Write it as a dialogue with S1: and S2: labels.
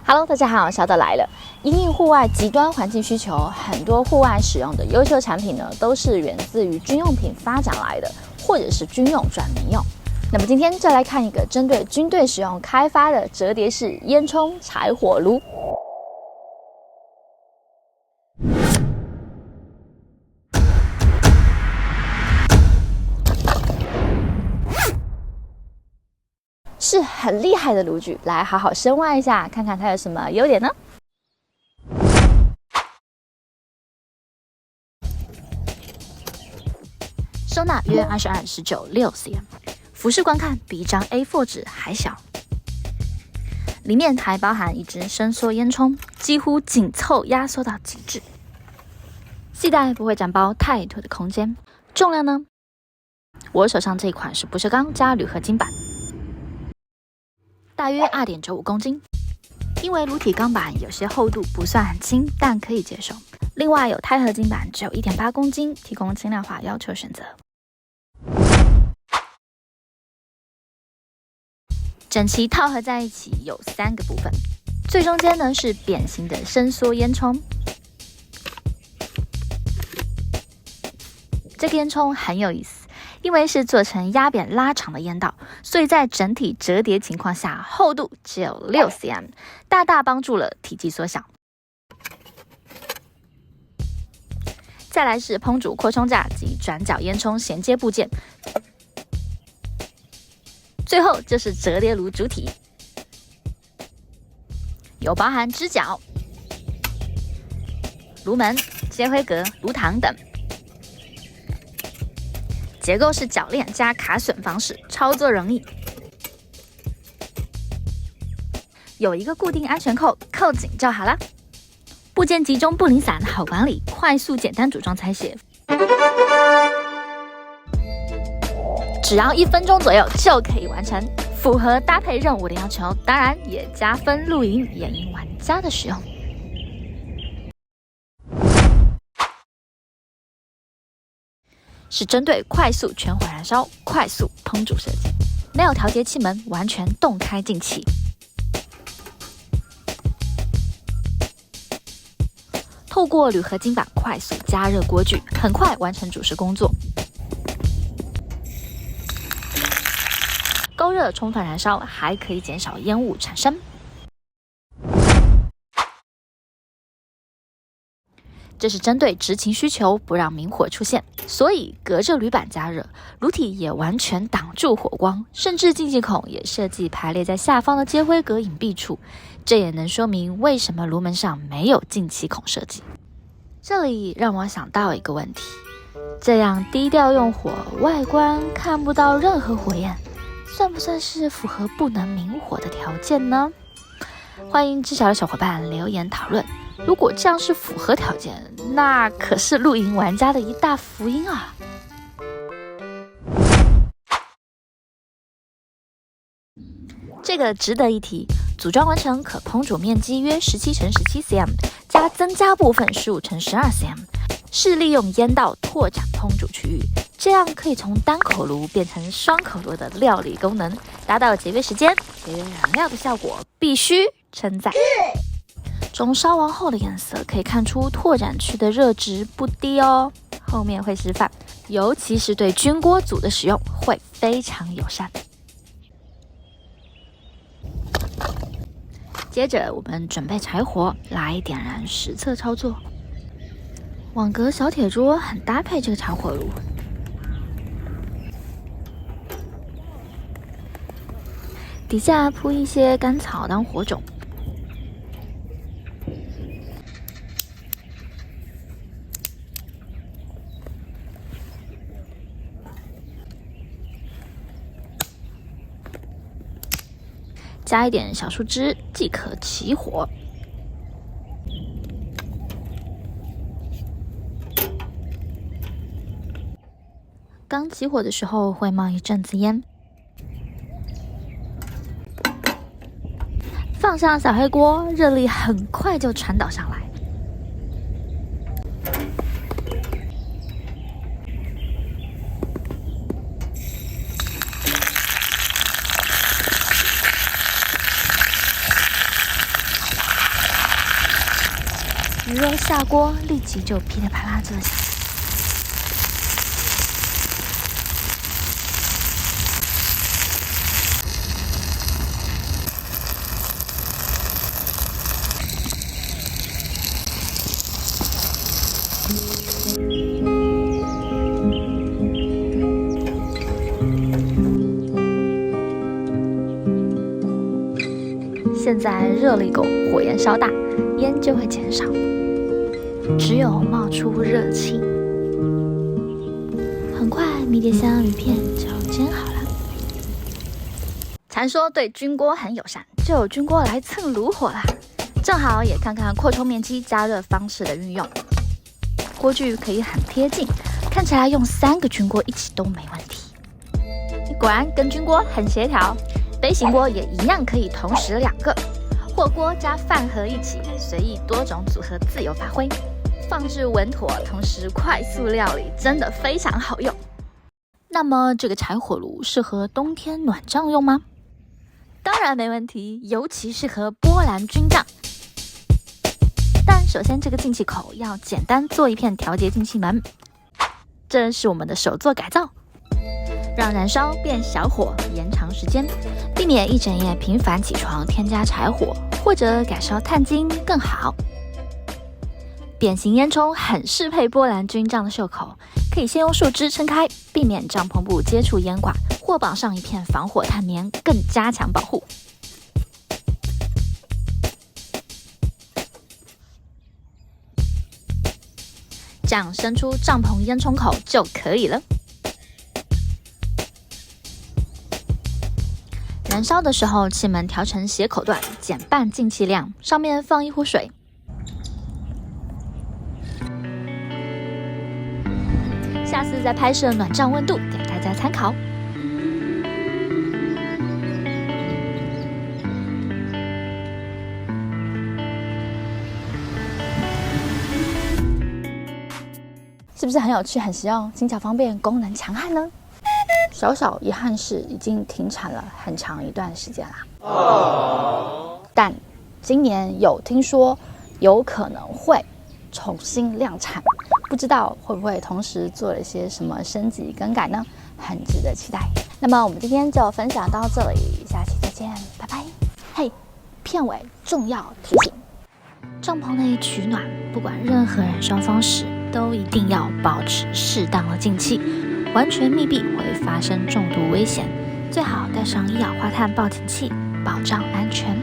S1: Hello， 大家好，小德来了。因应户外极端环境需求，很多户外使用的优秀产品呢，都是源自于军用品发展来的，或者是军用转民用。那么今天就来看一个针对军队使用开发的折叠式烟囱柴火炉。是很厉害的炉具，来好好深挖一下，看看它有什么优点呢？收纳约22×19.6 cm， 俯视观看比一张 A4 纸还小。里面还包含一只伸缩烟囱，几乎紧凑压缩到极致，系带不会占包太多的空间。重量呢？我手上这一款是不锈钢加铝合金版，大约2.95公斤。因为炉体钢板有些厚度不算很轻，但可以接受。另外有钛合金板，只有1.8公斤，提供轻量化要求选择。整齐套合在一起有3个部分，最中间呢是扁形的伸缩烟囱。这个烟囱很有意思，因为是做成压扁拉长的烟道，所以在整体折叠情况下，厚度只有6 cm， 大大帮助了体积缩小。再来是烹煮扩充架及转角烟囱衔接部件，最后就是折叠炉主体，有包含支脚、炉门、接灰格、炉膛等。结构是铰链加卡榫方式，操作容易。有一个固定安全扣，扣紧就好了。部件集中不零散，好管理，快速简单组装拆卸，只要1分钟左右就可以完成，符合搭配任务的要求，当然也加分露营、野营玩家的使用。是针对快速全火燃烧、快速烹煮设计，没有调节气门，完全动开进气。透过铝合金板快速加热锅具，很快完成煮食工作。高热充分燃烧，还可以减少烟雾产生。这是针对执勤需求，不让明火出现，所以隔着铝板加热，炉体也完全挡住火光，甚至进气孔也设计排列在下方的接灰格隐蔽处，这也能说明为什么炉门上没有进气孔设计。这里让我想到一个问题，这样低调用火，外观看不到任何火焰，算不算是符合不能明火的条件呢？欢迎知晓的小伙伴留言讨论。如果这样是符合条件，那可是露营玩家的一大福音啊！这个值得一提，组装完成可烹煮面积约17×17 cm， 加增加部分15×12 cm， 是利用烟道拓展烹煮区域，这样可以从单口炉变成双口炉的料理功能，达到节约时间、节约燃料的效果，必须称赞。中烧完后的颜色可以看出拓展区的热值不低哦，后面会示范，尤其是对军锅组的使用会非常友善。接着我们准备柴火来点燃实测操作。网格小铁桌很搭配这个柴火炉，底下铺一些干草当火种。加一点小树枝即可起火。刚起火的时候会冒一阵子烟。放上小黑锅，热力很快就传导上来。鱼肉下锅，立即就噼里啪啦这响。现在热了一口，火焰稍大，烟就会减少，只有冒出热气。很快，迷迭香鱼片就煎好了。传说对菌锅很友善，就有菌锅来蹭炉火啦。正好也看看扩充面积加热方式的运用，锅具可以很贴近，看起来用3个菌锅一起都没问题。果然跟菌锅很协调。杯型锅也一样可以同时2个，火锅加饭盒一起，随意多种组合自由发挥，放置稳妥，同时快速料理，真的非常好用。那么这个柴火炉适合冬天暖帐用吗？当然没问题，尤其适合波兰菌帐。但首先这个进气口要简单做一片调节进气门，这是我们的手作改造。让燃烧变小火，延长时间，避免一整夜频繁起床添加柴火，或者改烧炭精更好。扁形烟囱很适配波兰菌帐的袖口，可以先用树枝撑开，避免帐篷部接触烟管，或绑上一片防火炭棉，更加强保护。这样伸出帐篷烟囱口就可以了。燃烧的时候，气门调成斜口段，减半进气量，上面放1壶水。下次再拍摄暖帐温度给大家参考。是不是很有趣、很实用、轻巧方便、功能强悍呢？小小遗憾是已经停产了很长一段时间啦。但今年有听说有可能会重新量产，不知道会不会同时做了一些什么升级更改呢？很值得期待。那么我们今天就分享到这里，下期再见，拜拜。嘿，片尾重要提醒：帐篷内取暖，不管任何燃烧方式，都一定要保持适当的进气。完全密闭会发生中毒危险，最好带上1氧化碳报警器，保障安全。